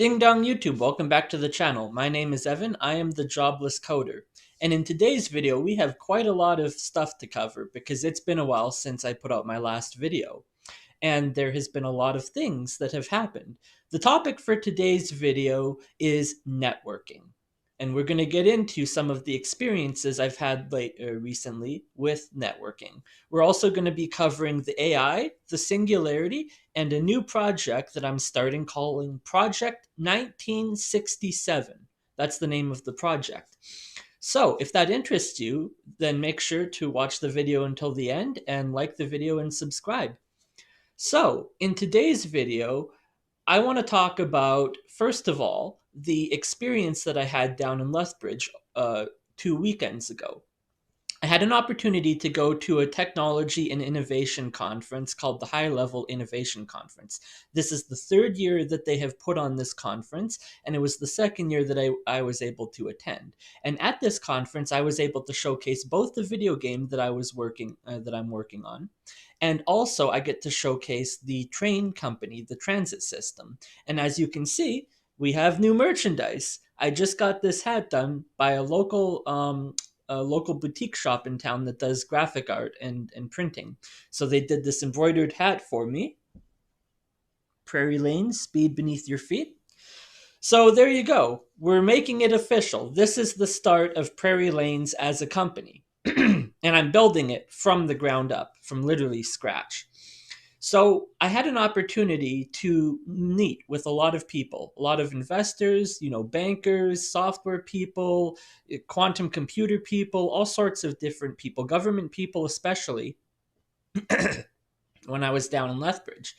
Ding dong YouTube, welcome back to the channel. My name is Evan, I am the jobless coder. And in today's video, we have quite a lot of stuff to cover because it's been a while since I put out my last video. And there has been a lot of things that have happened. The topic for today's video is networking. And we're going to get into some of the experiences I've had recently with networking. We're also going to be covering the AI, the singularity, and a new project that I'm starting calling Project 1967. That's the name of the project. So if that interests you, then make sure to watch the video until the end and like the video and subscribe. So in today's video, I want to talk about, first of all, the experience that I had down in Lethbridge 2 weekends ago. I had an opportunity to go to a technology and innovation conference called the High Level Innovation Conference. This is the third year that they have put on this conference, and it was the second year that I was able to attend. And at this conference, I was able to showcase both the video game that I'm working on, and also I get to showcase the train company, the transit system. And as you can see, we have new merchandise. I just got this hat done by a local boutique shop in town that does graphic art and printing. So they did this embroidered hat for me. Prairie Lane, speed beneath your feet. So there you go. We're making it official. This is the start of Prairie Lanes as a company. And I'm building it from the ground up, from literally scratch. So I had an opportunity to meet with a lot of people, a lot of investors, bankers, software people, quantum computer people, all sorts of different people, government people especially, when I was down in Lethbridge.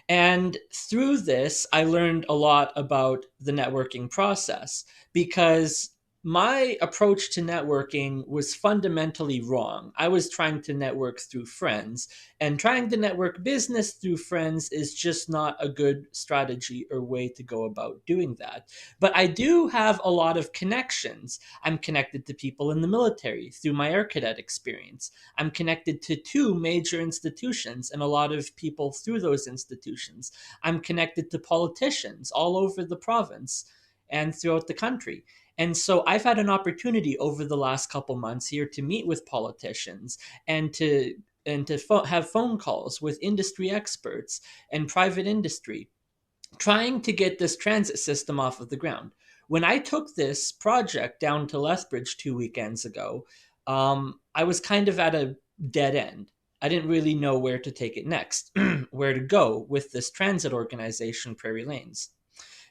And through this, I learned a lot about the networking process because my approach to networking was fundamentally wrong. I was trying to network through friends, and trying to network business through friends is just not a good strategy or way to go about doing that. But I do have a lot of connections. I'm connected to people in the military through my Air Cadet experience. I'm connected to two major institutions and a lot of people through those institutions. I'm connected to politicians all over the province and throughout the country. And so I've had an opportunity over the last couple months here to meet with politicians and to have phone calls with industry experts and private industry, trying to get this transit system off of the ground. When I took this project down to Lethbridge 2 weekends ago, I was kind of at a dead end. I didn't really know where to take it next, where to go with this transit organization, Prairie Lanes,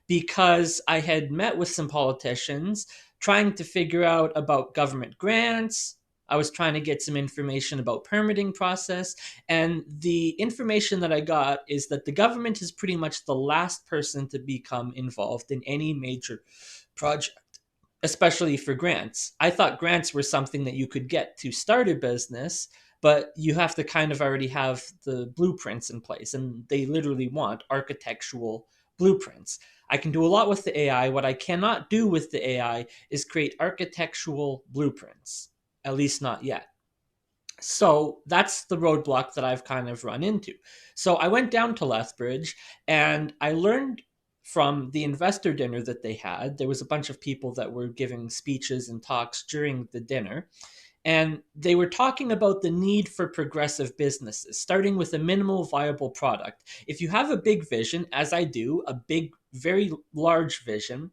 because I had met with some politicians trying to figure out about government grants. I was trying to get some information about permitting process, and the information that I got is that the government is pretty much the last person to become involved in any major project, especially for grants. I thought grants were something that you could get to start a business, but you have to kind of already have the blueprints in place, and they literally want architectural blueprints. I can do a lot with the AI. What I cannot do with the AI is create architectural blueprints, at least not yet. So that's the roadblock that I've kind of run into. So I went down to Lethbridge and I learned from the investor dinner that they had. There was a bunch of people that were giving speeches and talks during the dinner. And they were talking about the need for progressive businesses, starting with a minimal viable product. If you have a big vision, as I do, a big, very large vision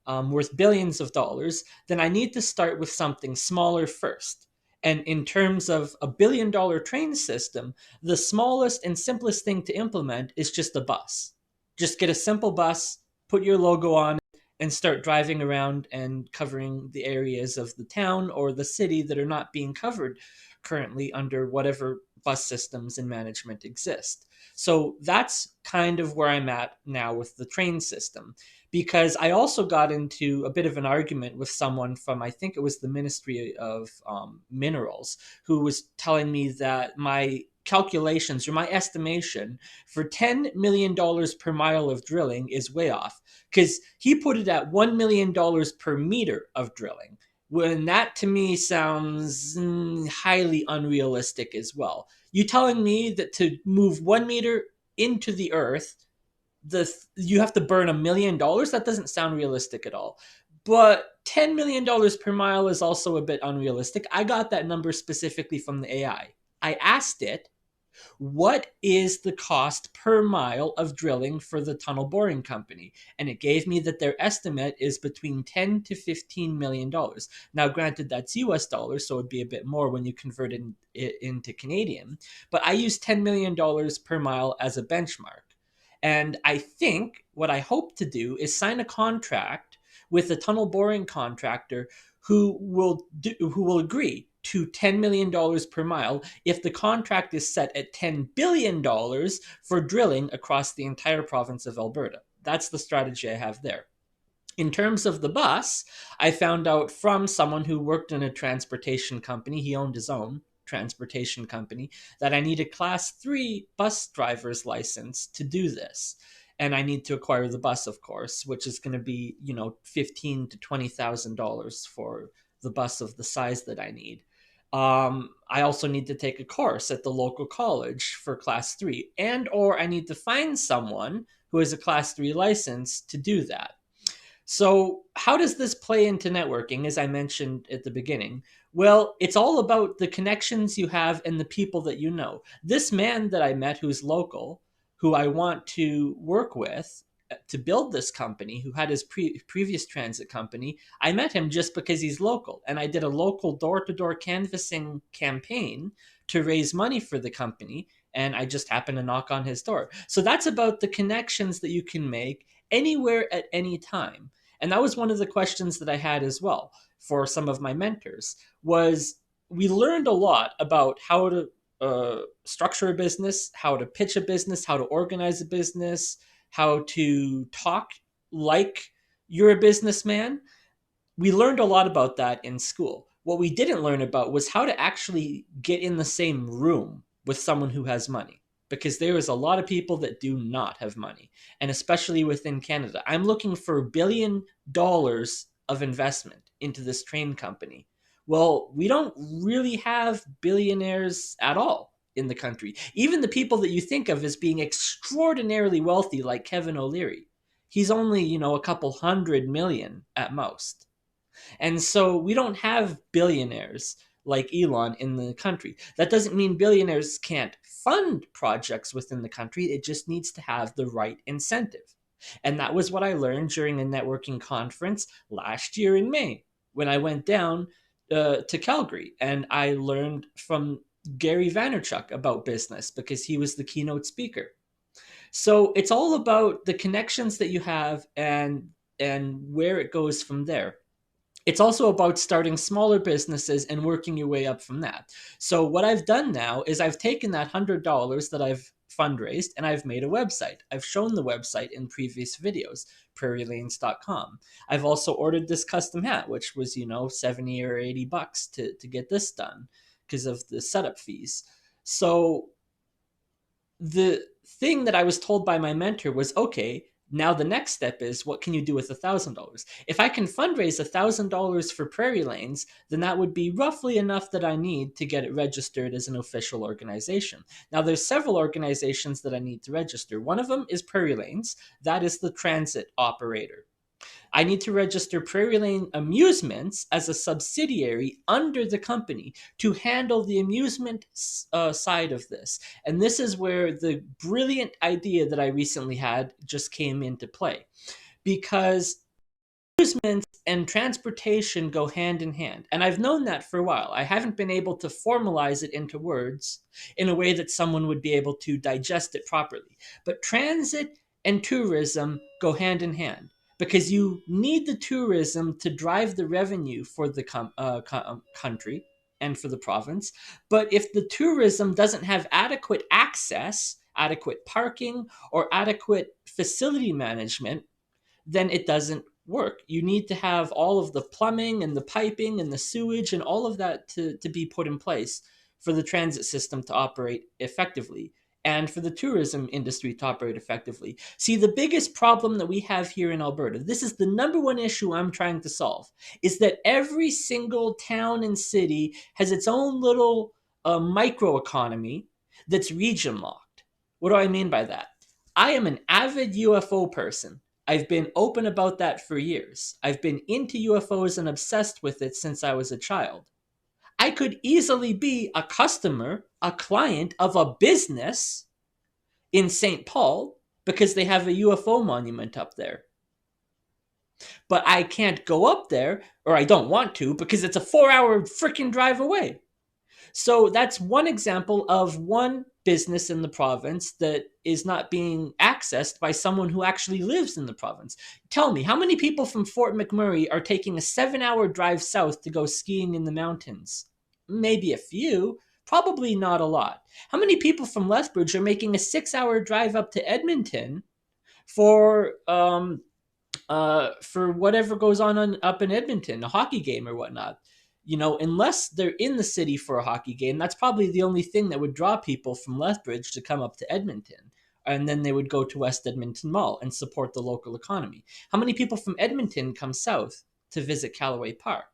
worth billions of dollars, then I need to start with something smaller first. And in terms of a $1 billion train system, the smallest and simplest thing to implement is just a bus. Just get a simple bus, put your logo on, and start driving around and covering the areas of the town or the city that are not being covered currently under whatever bus systems and management exist. So that's kind of where I'm at now with the train system, because I also got into a bit of an argument with someone from, I think it was the Ministry of Minerals, who was telling me that my calculations or my estimation for $10 million per mile of drilling is way off, because he put it at $1 million per meter of drilling, when that to me sounds highly unrealistic as well. You telling me that to move 1 meter into the earth, you have to burn $1 million. That doesn't sound realistic at all. But $10 million per mile is also a bit unrealistic. I got that number specifically from the AI. I asked it, what is the cost per mile of drilling for the tunnel boring company? And it gave me that their estimate is between 10 to $15 million. Now, granted, that's US dollars, so it'd be a bit more when you convert it into Canadian. But I use $10 million per mile as a benchmark. And I think what I hope to do is sign a contract with a tunnel boring contractor who will agree to $10 million per mile if the contract is set at $10 billion for drilling across the entire province of Alberta. That's the strategy I have there. In terms of the bus, I found out from someone who worked in a transportation company, he owned his own transportation company, that I need a class 3 bus driver's license to do this. And I need to acquire the bus, of course, which is going to be, $15,000 to $20,000 for the bus of the size that I need. I also need to take a course at the local college for class 3, and or I need to find someone who has a class 3 license to do that. So, how does this play into networking, as I mentioned at the beginning? Well, it's all about the connections you have and the people that you know. This man that I met who's local, who I want to work with to build this company, who had his previous transit company, I met him just because he's local. And I did a local door to door canvassing campaign to raise money for the company. And I just happened to knock on his door. So, that's about the connections that you can make anywhere at any time. And that was one of the questions that I had as well for some of my mentors. Was we learned a lot about how to structure a business, how to pitch a business, how to organize a business, how to talk like you're a businessman. We learned a lot about that in school. What we didn't learn about was how to actually get in the same room with someone who has money, because there is a lot of people that do not have money, and especially within Canada. I'm looking for $1 billion of investment into this train company. Well, we don't really have billionaires at all in the country. Even the people that you think of as being extraordinarily wealthy, like Kevin O'Leary, he's only, a couple hundred million at most. And so we don't have billionaires like Elon in the country. That doesn't mean billionaires can't fund projects within the country. It just needs to have the right incentive. And that was what I learned during a networking conference last year in May when I went down to Calgary, and I learned from Gary Vaynerchuk about business because he was the keynote speaker. So it's all about the connections that you have and where it goes from there. It's also about starting smaller businesses and working your way up from that. So what I've done now is I've taken that $100 that I've fundraised and I've made a website. I've shown the website in previous videos, prairielanes.com. I've also ordered this custom hat, which was, 70 or $80 to get this done because of the setup fees. So the thing that I was told by my mentor was, okay, now the next step is, what can you do with $1,000? If I can fundraise $1,000 for Prairie Lanes, then that would be roughly enough that I need to get it registered as an official organization. Now there's several organizations that I need to register. One of them is Prairie Lanes. That is the transit operator. I need to register Prairie Lane Amusements as a subsidiary under the company to handle the amusement side of this. And this is where the brilliant idea that I recently had just came into play. Because amusements and transportation go hand in hand. And I've known that for a while. I haven't been able to formalize it into words in a way that someone would be able to digest it properly. But transit and tourism go hand in hand, because you need the tourism to drive the revenue for the country and for the province. But if the tourism doesn't have adequate access, adequate parking, or adequate facility management, then it doesn't work. You need to have all of the plumbing and the piping and the sewage and all of that to be put in place for the transit system to operate effectively and for the tourism industry to operate effectively. See, the biggest problem that we have here in Alberta, this is the number one issue I'm trying to solve, is that every single town and city has its own little microeconomy that's region locked. What do I mean by that? I am an avid UFO person. I've been open about that for years. I've been into UFOs and obsessed with it since I was a child. I could easily be a customer, a client of a business in St. Paul because they have a UFO monument up there. But I can't go up there, or I don't want to, because it's a 4-hour freaking drive away. So that's one example of one business in the province that is not being accessed by someone who actually lives in the province. Tell me, how many people from Fort McMurray are taking a 7-hour drive south to go skiing in the mountains? Maybe a few, probably not a lot. How many people from Lethbridge are making a 6-hour drive up to Edmonton for for whatever goes on up in Edmonton, a hockey game or whatnot? You know, unless they're in the city for a hockey game, that's probably the only thing that would draw people from Lethbridge to come up to Edmonton. And then they would go to West Edmonton Mall and support the local economy. How many people from Edmonton come south to visit Callaway Park?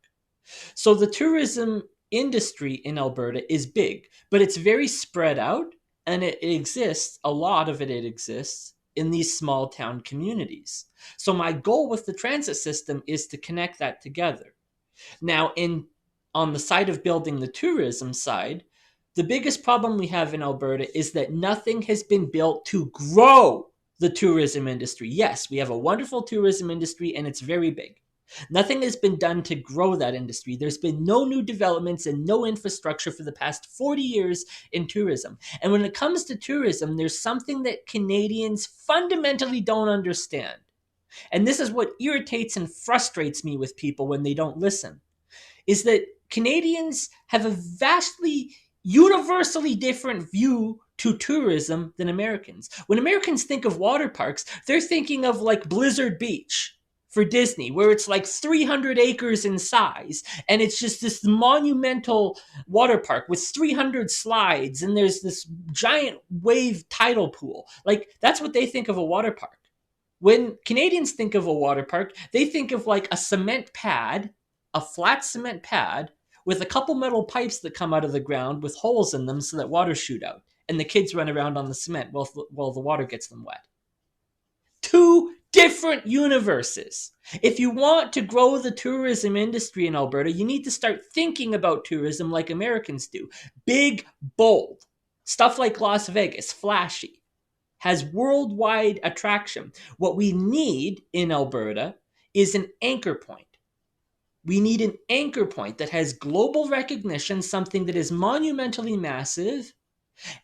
So the tourism industry in Alberta is big, but it's very spread out, and it exists, a lot of it exists in these small town communities. So my goal with the transit system is to connect that together. Now, in on the side of building the tourism side, the biggest problem we have in Alberta is that nothing has been built to grow the tourism industry. Yes, we have a wonderful tourism industry and it's very big. Nothing has been done to grow that industry. There's been no new developments and no infrastructure for the past 40 years in tourism. And when it comes to tourism, there's something that Canadians fundamentally don't understand. And this is what irritates and frustrates me with people when they don't listen, is that Canadians have a vastly, universally different view to tourism than Americans. When Americans think of water parks, they're thinking of like Blizzard Beach for Disney, where it's like 300 acres in size, and it's just this monumental water park with 300 slides, and there's this giant wave tidal pool. Like, that's what they think of a water park. When Canadians think of a water park, they think of like a cement pad, a flat cement pad with a couple metal pipes that come out of the ground with holes in them so that water shoot out, and the kids run around on the cement while the water gets them wet. Two different universes. If you want to grow the tourism industry in Alberta, you need to start thinking about tourism like Americans do. Big, bold. Stuff like Las Vegas, flashy, has worldwide attraction. What we need in Alberta is an anchor point. We need an anchor point that has global recognition, something that is monumentally massive,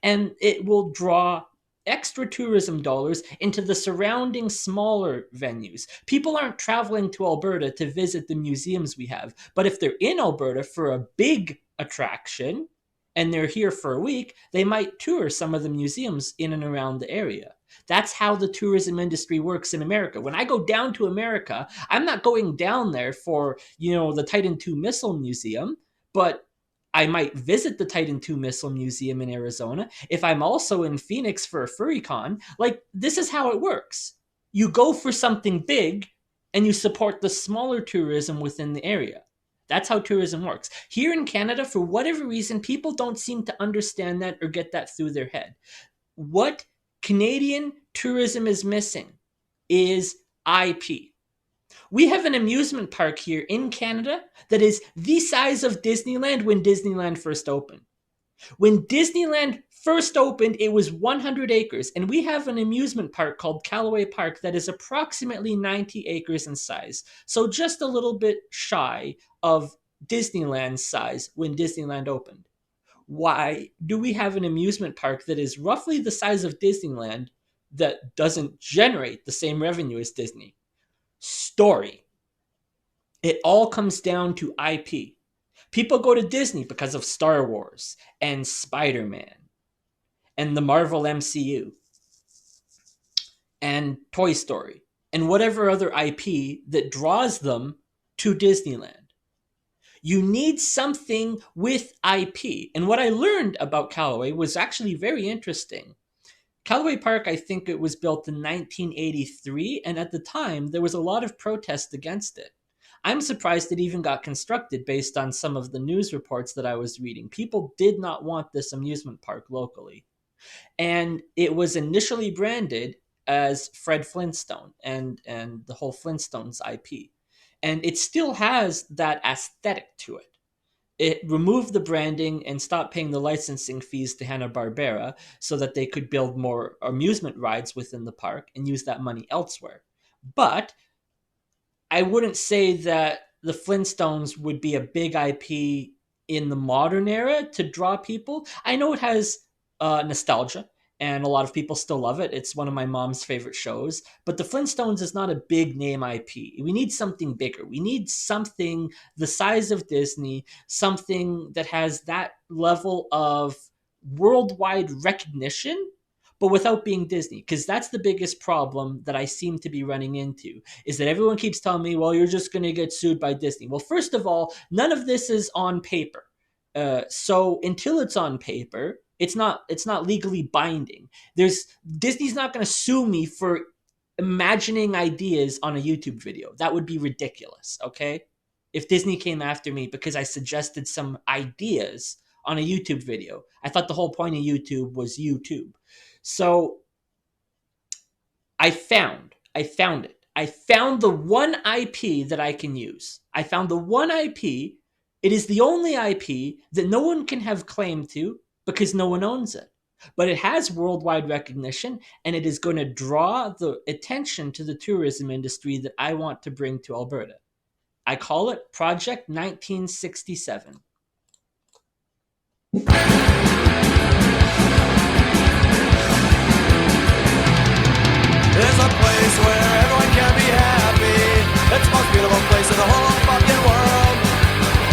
and it will draw extra tourism dollars into the surrounding smaller venues. People aren't traveling to Alberta to visit the museums we have, but if they're in Alberta for a big attraction and they're here for a week, they might tour some of the museums in and around the area. That's how the tourism industry works in America. When I go down to America, I'm not going down there for, the Titan II Missile Museum, but I might visit the Titan II Missile Museum in Arizona if I'm also in Phoenix for a FurryCon. Like, this is how it works. You go for something big and you support the smaller tourism within the area. That's how tourism works. Here in Canada, for whatever reason, people don't seem to understand that or get that through their head. What Canadian tourism is missing is IP. We have an amusement park here in Canada that is the size of Disneyland when Disneyland first opened. When Disneyland first opened, it was 100 acres, and we have an amusement park called Callaway Park that is approximately 90 acres in size, so just a little bit shy of Disneyland's size when Disneyland opened. Why do we have an amusement park that is roughly the size of Disneyland that doesn't generate the same revenue as Disney? Story. It all comes down to IP. People go to Disney because of Star Wars and Spider-Man and the Marvel MCU and Toy Story and whatever other IP that draws them to Disneyland. You need something with IP. And what I learned about Callaway was actually very interesting. Callaway Park, I think it was built in 1983, and at the time, there was a lot of protest against it. I'm surprised it even got constructed based on some of the news reports that I was reading. People did not want this amusement park locally. And it was initially branded as Fred Flintstone and the whole Flintstones IP. And it still has that aesthetic to it. It removed the branding and stopped paying the licensing fees to Hanna-Barbera so that they could build more amusement rides within the park and use that money elsewhere. But I wouldn't say that the Flintstones would be a big IP in the modern era to draw people. I know it has nostalgia, and a lot of people still love it. It's one of my mom's favorite shows. But the Flintstones is not a big name IP. We need something bigger. We need something the size of Disney, something that has that level of worldwide recognition, but without being Disney. Because that's the biggest problem that I seem to be running into, is that everyone keeps telling me, well, you're just going to get sued by Disney. Well, first of all, none of this is on paper. So until it's on paper, it's not legally binding. Disney's not going to sue me for imagining ideas on a YouTube video. That would be ridiculous, okay? If Disney came after me because I suggested some ideas on a YouTube video. I thought the whole point of YouTube was YouTube. So I found it. I found the one IP that I can use. I found the one IP. It is the only IP that no one can have claim to because no one owns it. But it has worldwide recognition, and it is going to draw the attention to the tourism industry that I want to bring to Alberta. I call it Project 1967. It's a place where everyone can be happy. It's the most beautiful place in the whole fucking world.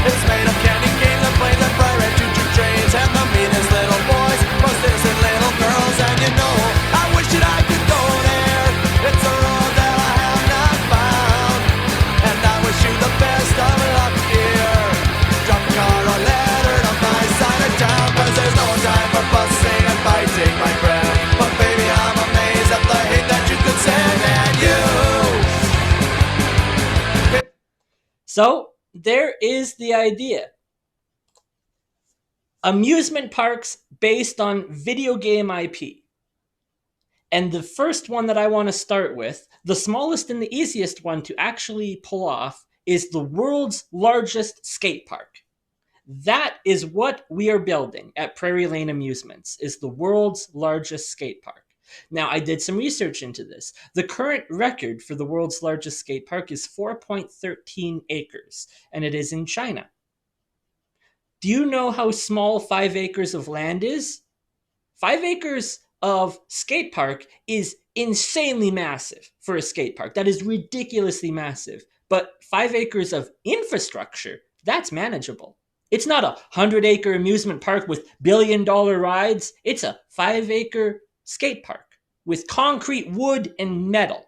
It's made of candy canes and planes and bright red choo-choo trains and the meanest little boys, most innocent little girls. And you know, I wish that I could go there. It's a road that I have not found, and I wish you the best of luck here. Drop a car or letter on my side of town, 'cause there's no time for fussing and fighting, my friend. But baby, I'm amazed at the hate that you could send and you. So there is the idea. Amusement parks based on video game IP. And the first one that I want to start with, the smallest and the easiest one to actually pull off, is the world's largest skate park. That is what we are building at Prairie Lane Amusements, is the world's largest skate park. Now, I did some research into this. The current record for the world's largest skate park is 4.13 acres, and it is in China. Do you know how small 5 acres of land is? 5 acres of skate park is insanely massive for a skate park. That is ridiculously massive. But 5 acres of infrastructure, that's manageable. It's not a 100-acre amusement park with billion-dollar rides. It's a 5-acre skate park with concrete, wood, and metal.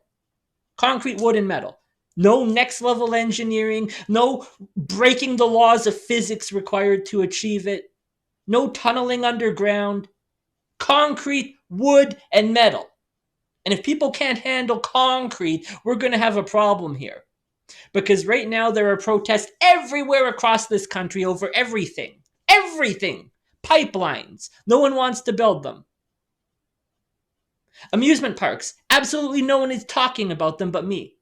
Concrete, wood, and metal. No next-level engineering. No breaking the laws of physics required to achieve it. No tunneling underground. Concrete, wood, and metal. And if people can't handle concrete, we're going to have a problem here. Because right now there are protests everywhere across this country over everything. Everything. Pipelines. No one wants to build them. Amusement parks. Absolutely no one is talking about them but me.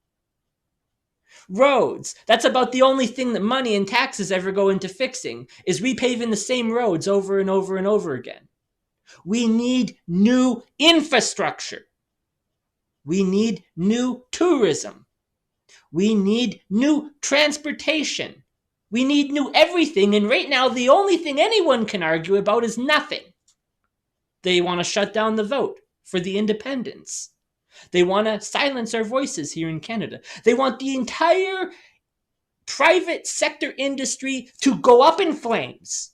Roads. That's about the only thing that money and taxes ever go into fixing, is repaving the same roads over and over and over again. We need new infrastructure. We need new tourism. We need new transportation. We need new everything, and right now the only thing anyone can argue about is nothing. They want to shut down the vote for the independents. They want to silence our voices here in Canada. They want the entire private sector industry to go up in flames.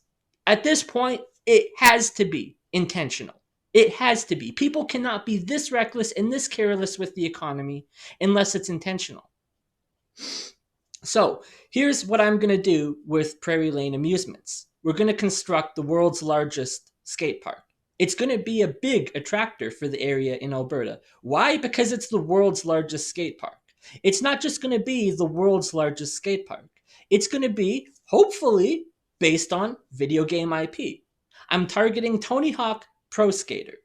At this point, it has to be intentional. It has to be. People cannot be this reckless and this careless with the economy unless it's intentional. So here's what I'm going to do with Prairie Lane Amusements. We're going to construct the world's largest skate park. It's going to be a big attractor for the area in Alberta. Why? Because it's the world's largest skate park. It's not just going to be the world's largest skate park. It's going to be, hopefully, based on video game IP. I'm targeting Tony Hawk Pro Skater.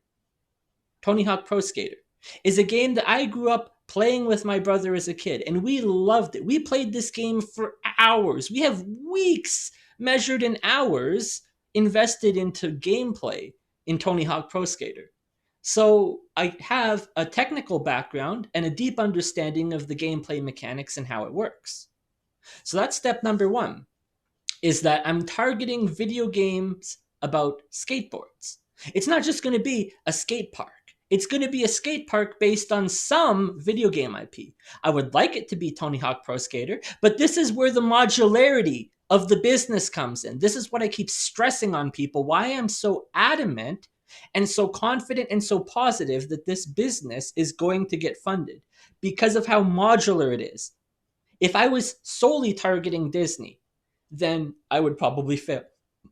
Tony Hawk Pro Skater. is a game that I grew up playing with my brother as a kid, and we loved it. We played this game for hours. We have weeks measured in hours invested into gameplay in Tony Hawk Pro Skater. So I have a technical background and a deep understanding of the gameplay mechanics and how it works. So that's step number one, is that I'm targeting video games about skateboards. It's not just going to be a skate park. It's going to be a skate park based on some video game IP. I would like it to be Tony Hawk Pro Skater, but this is where the modularity of the business comes in. This is what I keep stressing on people, why I'm so adamant and so confident and so positive that this business is going to get funded because of how modular it is. If I was solely targeting Disney, then I would probably fail.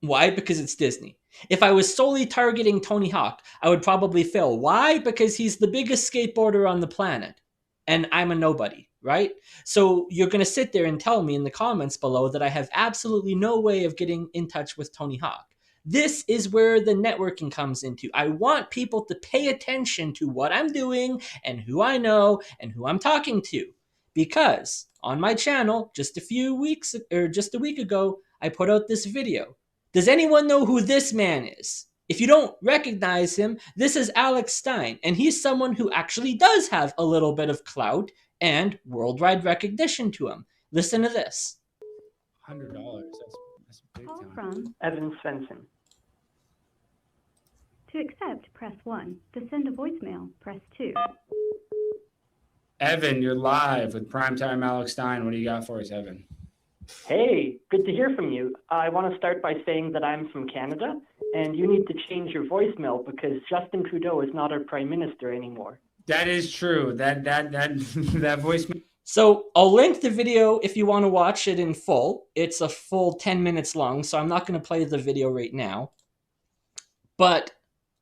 Why? Because it's Disney. If I was solely targeting Tony Hawk, I would probably fail. Why? Because he's the biggest skateboarder on the planet and I'm a nobody, right? So you're going to sit there and tell me in the comments below that I have absolutely no way of getting in touch with Tony Hawk. This is where the networking comes into. I want people to pay attention to what I'm doing and who I know and who I'm talking to. Because on my channel, just a week ago, I put out this video. Does anyone know who this man is? If you don't recognize him, this is Alex Stein, and he's someone who actually does have a little bit of clout and worldwide recognition to him. Listen to this. $100. That's big Call time. from Evan Svensson. to accept, press 1. To send a voicemail, press 2. Evan, you're live with Primetime Alex Stein. What do you got for us, Evan? Hey, good to hear from you. I want to start by saying that I'm from Canada, and you need to change your voicemail because Justin Trudeau is not our prime minister anymore. That is true. That voicemail. So I'll link the video if you want to watch it in full. It's a full 10 minutes long, so I'm not going to play the video right now. But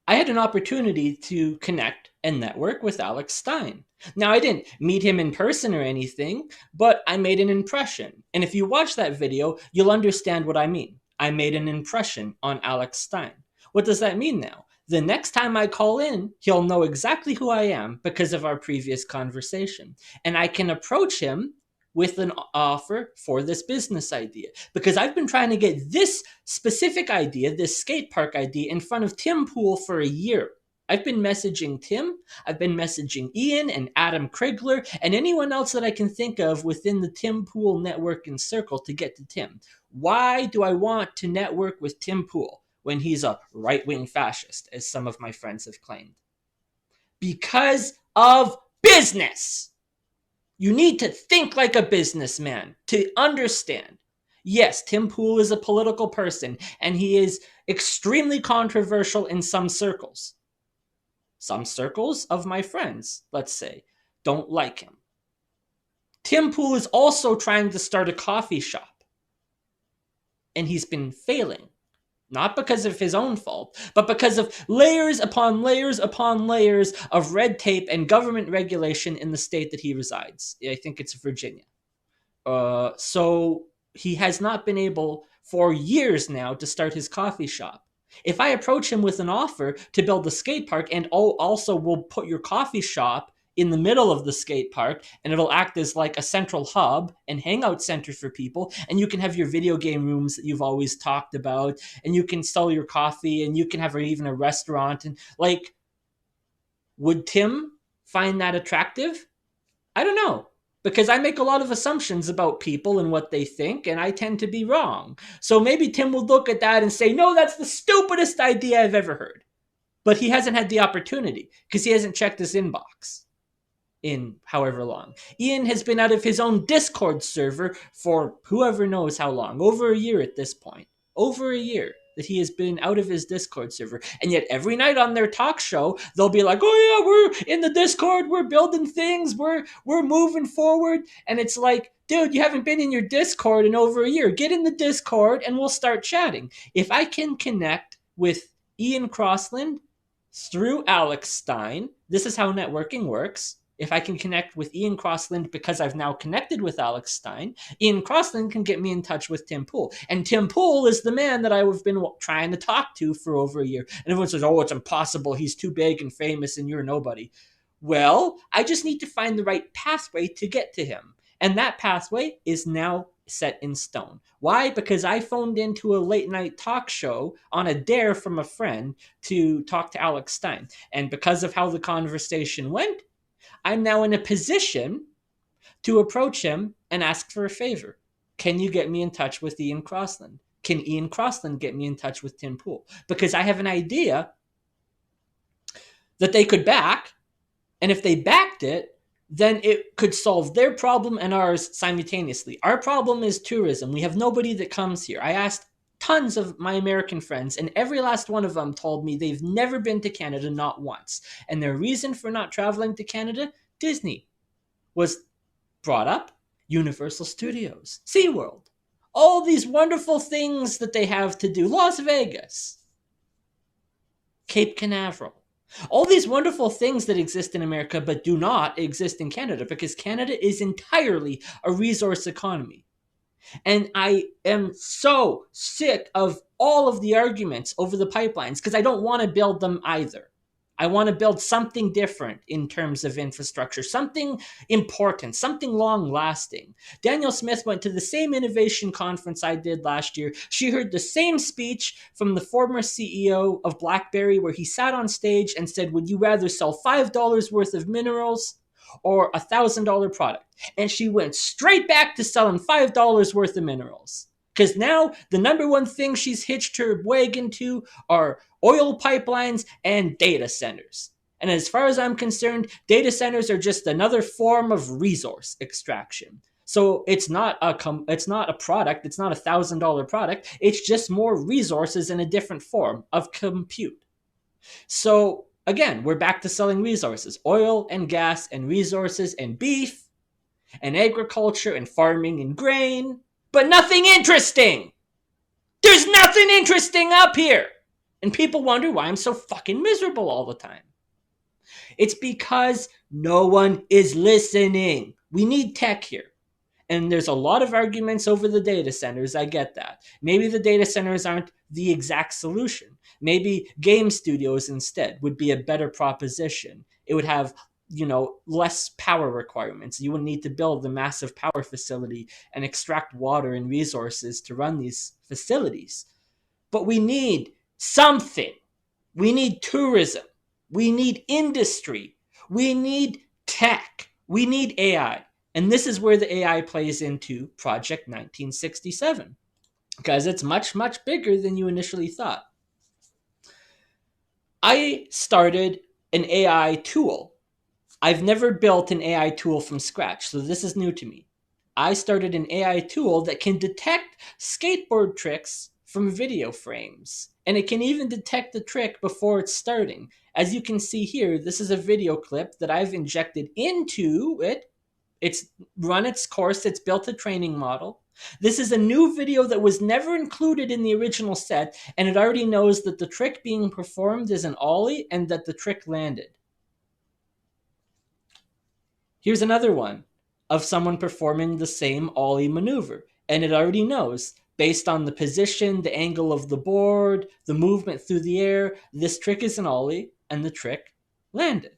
I had an opportunity to connect and network with Alex Stein. Now, I didn't meet him in person or anything, but I made an impression. And if you watch that video, you'll understand what I mean. I made an impression on Alex Stein. What does that mean now? The next time I call in, he'll know exactly who I am because of our previous conversation. And I can approach him with an offer for this business idea. Because I've been trying to get this specific idea, this skate park idea, in front of Tim Pool for a year. I've been messaging Tim, I've been messaging Ian and Adam Krigler, and anyone else that I can think of within the Tim Pool network and circle to get to Tim. Why do I want to network with Tim Pool when he's a right-wing fascist, as some of my friends have claimed? Because of business. You need to think like a businessman to understand. Yes, Tim Pool is a political person, and he is extremely controversial in some circles. Some circles of my friends, let's say, don't like him. Tim Pool is also trying to start a coffee shop, and he's been failing. Not because of his own fault, but because of layers upon layers upon layers of red tape and government regulation in the state that he resides. I think it's Virginia. So he has not been able for years now to start his coffee shop. If I approach him with an offer to build a skate park and also will put your coffee shop in the middle of the skate park, and it'll act as like a central hub and hangout center for people, and you can have your video game rooms that you've always talked about, and you can sell your coffee, and you can have even a restaurant, and like, would Tim find that attractive? I don't know, because I make a lot of assumptions about people and what they think, and I tend to be wrong. So maybe Tim will look at that and say, no, that's the stupidest idea I've ever heard. But he hasn't had the opportunity because he hasn't checked his inbox in however long. Ian has been out of his own Discord server for whoever knows how long. Over a year at this point. Over a year that he has been out of his Discord server. And yet every night on their talk show, they'll be like, oh yeah, we're in the Discord, we're building things, we're moving forward. And it's like, dude, you haven't been in your Discord in over a year. Get in the Discord and we'll start chatting. If I can connect with Ian Crossland through Alex Stein, this is how networking works. If I can connect with Ian Crossland because I've now connected with Alex Stein, Ian Crossland can get me in touch with Tim Pool. And Tim Pool is the man that I've been trying to talk to for over a year. And everyone says, oh, it's impossible. He's too big and famous and you're nobody. Well, I just need to find the right pathway to get to him. And that pathway is now set in stone. Why? Because I phoned into a late night talk show on a dare from a friend to talk to Alex Stein. And because of how the conversation went, I'm now in a position to approach him and ask for a favor. Can you get me in touch with Ian Crossland? Can Ian Crossland get me in touch with Tim Pool? Because I have an idea that they could back, and if they backed it, then it could solve their problem and ours simultaneously. Our problem is tourism. We have nobody that comes here. I asked tons of my American friends, and every last one of them told me they've never been to Canada, not once. And their reason for not traveling to Canada, Disney, was brought up. Universal Studios, SeaWorld, all these wonderful things that they have to do. Las Vegas, Cape Canaveral. All these wonderful things that exist in America but do not exist in Canada because Canada is entirely a resource economy. And I am so sick of all of the arguments over the pipelines because I don't want to build them either. I want to build something different in terms of infrastructure, something important, something long lasting. Danielle Smith went to the same innovation conference I did last year. She heard the same speech from the former CEO of BlackBerry where he sat on stage and said, would you rather sell $5 worth of minerals or a $1,000 product? And she went straight back to selling $5 worth of minerals. Because now the number one thing she's hitched her wagon to are oil pipelines and data centers. And as far as I'm concerned, data centers are just another form of resource extraction. So it's not a product, it's not $1,000 product, it's just more resources in a different form of compute. So again, we're back to selling resources, oil and gas and resources and beef and agriculture and farming and grain, but nothing interesting. There's nothing interesting up here. And people wonder why I'm so fucking miserable all the time. It's because no one is listening. We need tech here. And there's a lot of arguments over the data centers. I get that. Maybe the data centers aren't the exact solution. Maybe game studios instead would be a better proposition. It would have, less power requirements. You wouldn't need to build a massive power facility and extract water and resources to run these facilities. But we need something. We need tourism. We need industry. We need tech. We need AI. And this is where the AI plays into Project 1967, because it's much, much bigger than you initially thought. I started an AI tool. I've never built an AI tool from scratch, so this is new to me. I started an AI tool that can detect skateboard tricks from video frames, and it can even detect the trick before it's starting. As you can see here, this is a video clip that I've injected into it. It's run its course. It's built a training model. This is a new video that was never included in the original set, and it already knows that the trick being performed is an ollie and that the trick landed. Here's another one of someone performing the same ollie maneuver, and it already knows, based on the position, the angle of the board, the movement through the air, this trick is an ollie, and the trick landed.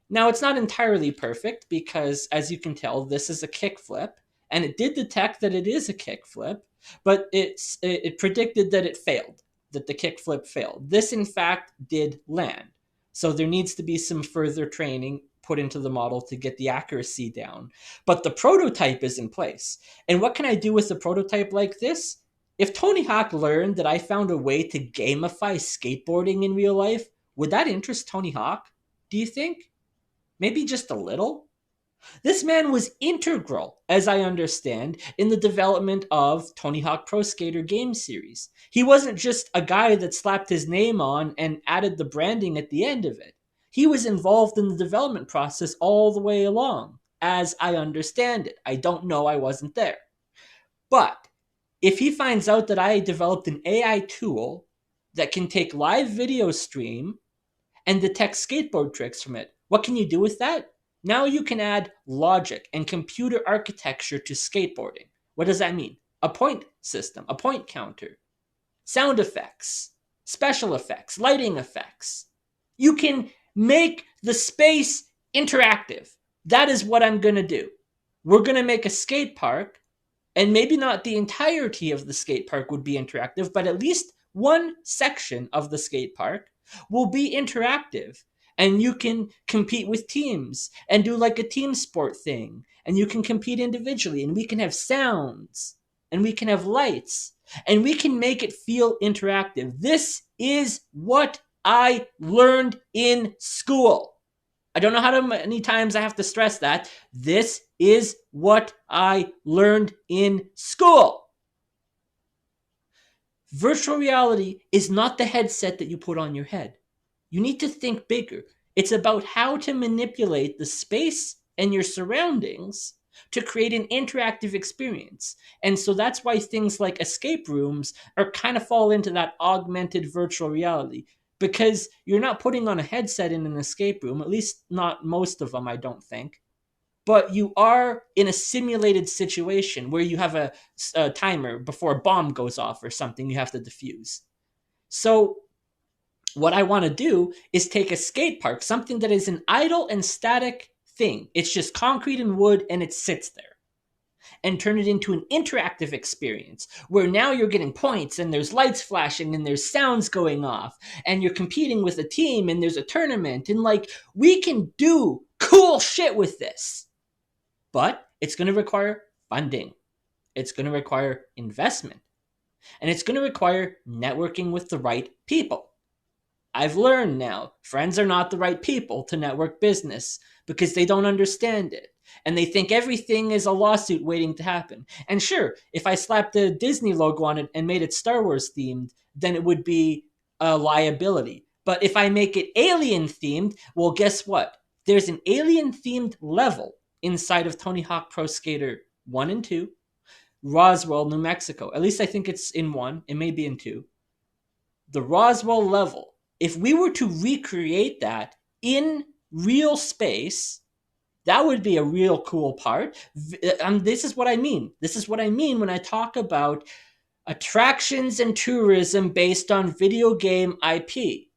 Now, it's not entirely perfect because, as you can tell, this is a kickflip, and it did detect that it is a kickflip, but it predicted that it failed, that the kickflip failed. This, in fact, did land. So there needs to be some further training put into the model to get the accuracy down. But the prototype is in place. And what can I do with a prototype like this? If Tony Hawk learned that I found a way to gamify skateboarding in real life, would that interest Tony Hawk, do you think? Maybe just a little? This man was integral, as I understand, in the development of Tony Hawk Pro Skater game series. He wasn't just a guy that slapped his name on and added the branding at the end of it. He was involved in the development process all the way along, as I understand it. I don't know, I wasn't there. But if he finds out that I developed an AI tool that can take live video stream and detect skateboard tricks from it, what can you do with that? Now you can add logic and computer architecture to skateboarding. What does that mean? A point system, a point counter, sound effects, special effects, lighting effects. You can make the space interactive. That is what I'm going to do. We're going to make a skate park, and maybe not the entirety of the skate park would be interactive, but at least one section of the skate park will be interactive. And you can compete with teams and do like a team sport thing. And you can compete individually, and we can have sounds and we can have lights and we can make it feel interactive. This is what I learned in school. I don't know how many times I have to stress that. This is what I learned in school. Virtual reality is not the headset that you put on your head. You need to think bigger. It's about how to manipulate the space and your surroundings to create an interactive experience. And so that's why things like escape rooms are kind of fall into that augmented virtual reality, because you're not putting on a headset in an escape room, at least not most of them, I don't think. But you are in a simulated situation where you have a timer before a bomb goes off or something you have to defuse. So what I want to do is take a skate park, something that is an idle and static thing. It's just concrete and wood and it sits there, and turn it into an interactive experience where now you're getting points and there's lights flashing and there's sounds going off and you're competing with a team and there's a tournament, and like we can do cool shit with this. But it's going to require funding. It's going to require investment. And it's going to require networking with the right people. I've learned now, friends are not the right people to network business because they don't understand it. And they think everything is a lawsuit waiting to happen. And sure, if I slapped a Disney logo on it and made it Star Wars themed, then it would be a liability. But if I make it alien themed, well, guess what? There's an alien themed level inside of Tony Hawk Pro Skater 1 and 2, Roswell, New Mexico. At least I think it's in 1. It may be in 2. The Roswell level, if we were to recreate that in real space, that would be a real cool part. This is what I mean. This is what I mean when I talk about attractions and tourism based on video game IP.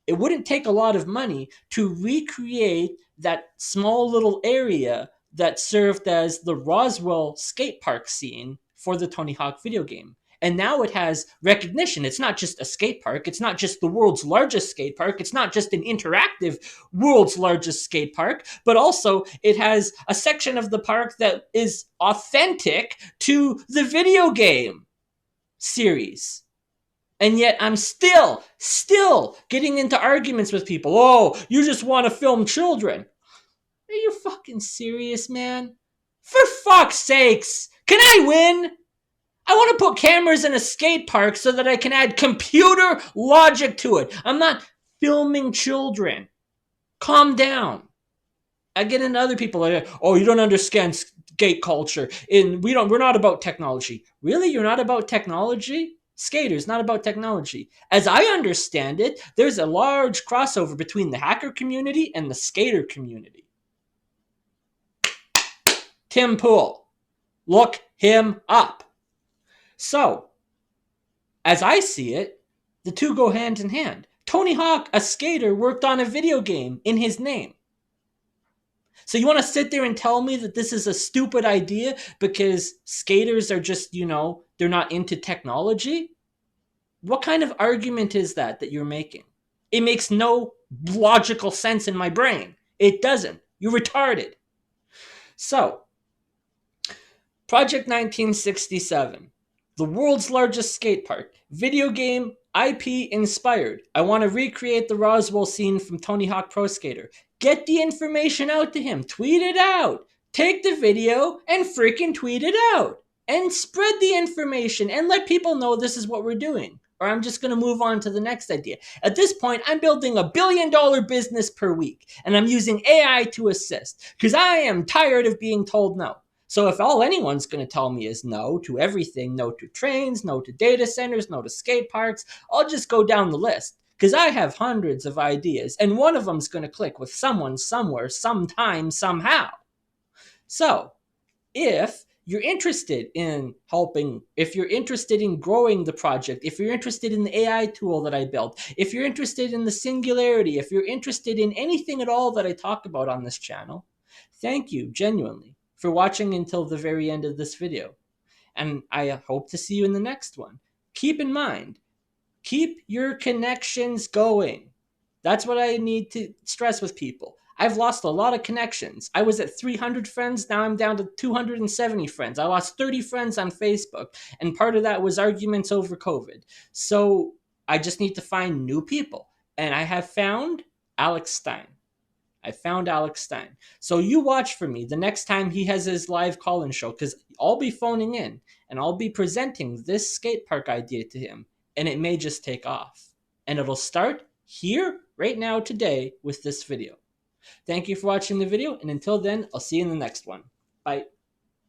It wouldn't take a lot of money to recreate that small little area that served as the Roswell skate park scene for the Tony Hawk video game. And now it has recognition. It's not just a skate park. It's not just the world's largest skate park. It's not just an interactive world's largest skate park, but also it has a section of the park that is authentic to the video game series. And yet I'm still getting into arguments with people. Oh, you just want to film children. Are you fucking serious, man? For fuck's sakes, can I win? I want to put cameras in a skate park so that I can add computer logic to it. I'm not filming children. Calm down. I get into other people like, oh, you don't understand skate culture. We're not about technology. Really? You're not about technology? Skaters, not about technology. As I understand it, there's a large crossover between the hacker community and the skater community. Tim Pool. Look him up. So, as I see it, the two go hand in hand. Tony Hawk, a skater, worked on a video game in his name. So you want to sit there and tell me that this is a stupid idea because skaters are just, they're not into technology? What kind of argument is that you're making? It makes no logical sense in my brain. It doesn't. You're retarded. So, Project 1967, the world's largest skate park, video game IP inspired. I want to recreate the Roswell scene from Tony Hawk Pro Skater. Get the information out to him. Tweet it out. Take the video and freaking tweet it out. And spread the information and let people know this is what we're doing. Or I'm just going to move on to the next idea. At this point, I'm building $1 billion business per week. And I'm using AI to assist. Because I am tired of being told no. So if all anyone's going to tell me is no to everything, no to trains, no to data centers, no to skate parks, I'll just go down the list. Because I have hundreds of ideas, and one of them's going to click with someone, somewhere, sometime, somehow. So, if you're interested in helping, if you're interested in growing the project, if you're interested in the AI tool that I built, if you're interested in the singularity, if you're interested in anything at all that I talk about on this channel, thank you genuinely for watching until the very end of this video. And I hope to see you in the next one. Keep in mind, keep your connections going. That's what I need to stress with people. I've lost a lot of connections. I was at 300 friends, now I'm down to 270 friends. I lost 30 friends on Facebook, and part of that was arguments over COVID. So I just need to find new people. And I have found Alex Stein. I found Alex Stein. So you watch for me the next time he has his live call-in show, because I'll be phoning in and I'll be presenting this skate park idea to him, and it may just take off. And it'll start here, right now, today, with this video. Thank you for watching the video, and until then, I'll see you in the next one. Bye.